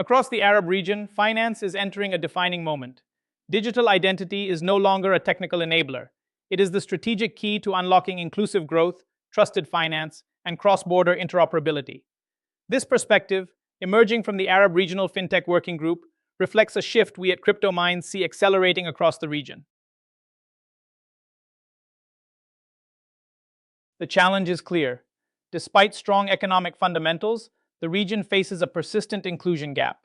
Across the Arab region, finance is entering a defining moment. Digital identity is no longer a technical enabler. It is the strategic key to unlocking inclusive growth, trusted finance, and cross-border interoperability. This perspective, emerging from the Arab Regional FinTech Working Group, reflects a shift we at CryptoMinds see accelerating across the region. The challenge is clear. Despite strong economic fundamentals, the region faces a persistent inclusion gap.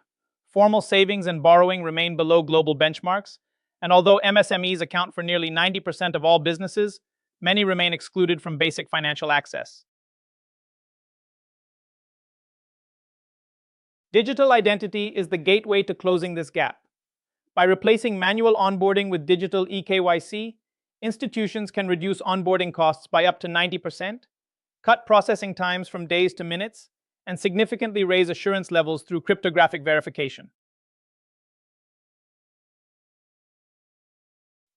Formal savings and borrowing remain below global benchmarks, and although MSMEs account for nearly 90% of all businesses, many remain excluded from basic financial access. Digital identity is the gateway to closing this gap. By replacing manual onboarding with digital eKYC, institutions can reduce onboarding costs by up to 90%, cut processing times from days to minutes, and significantly raise assurance levels through cryptographic verification.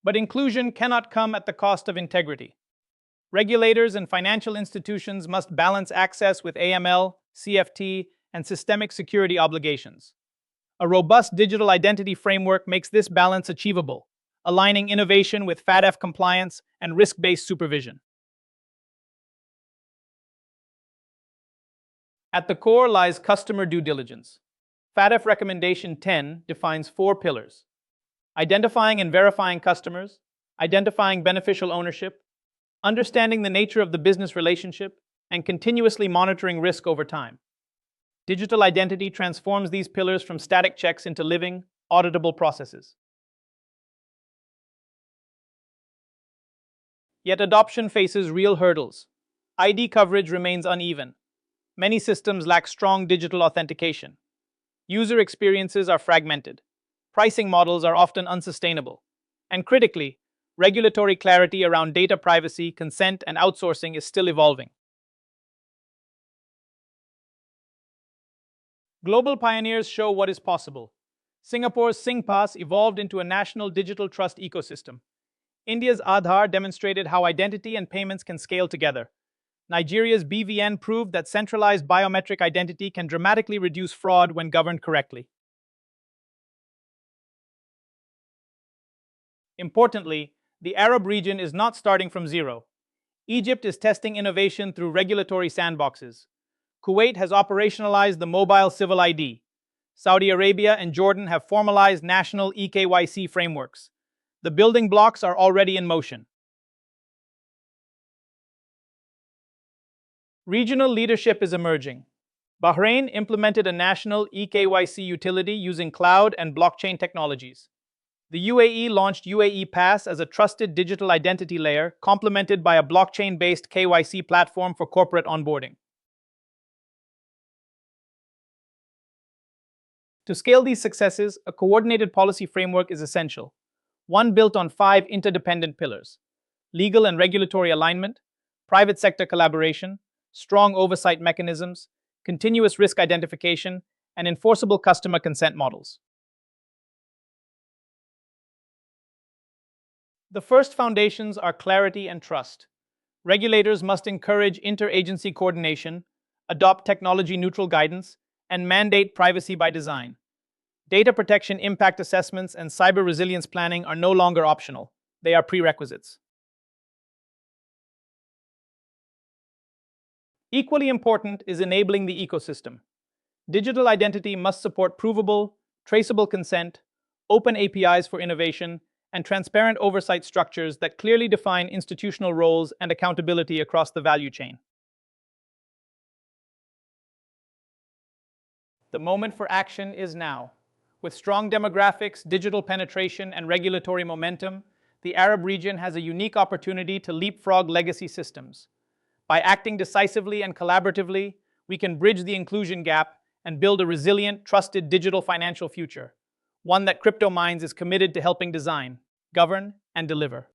But inclusion cannot come at the cost of integrity. Regulators and financial institutions must balance access with AML, CFT, and systemic security obligations. A robust digital identity framework makes this balance achievable, aligning innovation with FATF compliance and risk-based supervision. At the core lies customer due diligence. FATF Recommendation 10 defines 4 pillars: identifying and verifying customers, identifying beneficial ownership, understanding the nature of the business relationship, and continuously monitoring risk over time. Digital identity transforms these pillars from static checks into living, auditable processes. Yet adoption faces real hurdles. ID coverage remains uneven. Many systems lack strong digital authentication. User experiences are fragmented. Pricing models are often unsustainable. And critically, regulatory clarity around data privacy, consent, and outsourcing is still evolving. Global pioneers show what is possible. Singapore's SingPass evolved into a national digital trust ecosystem. India's Aadhaar demonstrated how identity and payments can scale together. Nigeria's BVN proved that centralized biometric identity can dramatically reduce fraud when governed correctly. Importantly, the Arab region is not starting from zero. Egypt is testing innovation through regulatory sandboxes. Kuwait has operationalized the mobile civil ID. Saudi Arabia and Jordan have formalized national eKYC frameworks. The building blocks are already in motion. Regional leadership is emerging. Bahrain implemented a national eKYC utility using cloud and blockchain technologies. The UAE launched UAE Pass as a trusted digital identity layer, complemented by a blockchain-based KYC platform for corporate onboarding. To scale these successes, a coordinated policy framework is essential, one built on 5 interdependent pillars: legal and regulatory alignment, private sector collaboration, strong oversight mechanisms, continuous risk identification, and enforceable customer consent models. The first foundations are clarity and trust. Regulators must encourage interagency coordination, adopt technology-neutral guidance, and mandate privacy by design. Data protection impact assessments and cyber resilience planning are no longer optional. They are prerequisites. Equally important is enabling the ecosystem. Digital identity must support provable, traceable consent, open APIs for innovation, and transparent oversight structures that clearly define institutional roles and accountability across the value chain. The moment for action is now. With strong demographics, digital penetration, and regulatory momentum, the Arab region has a unique opportunity to leapfrog legacy systems. By acting decisively and collaboratively, we can bridge the inclusion gap and build a resilient, trusted digital financial future, one that CryptoMinds is committed to helping design, govern, and deliver.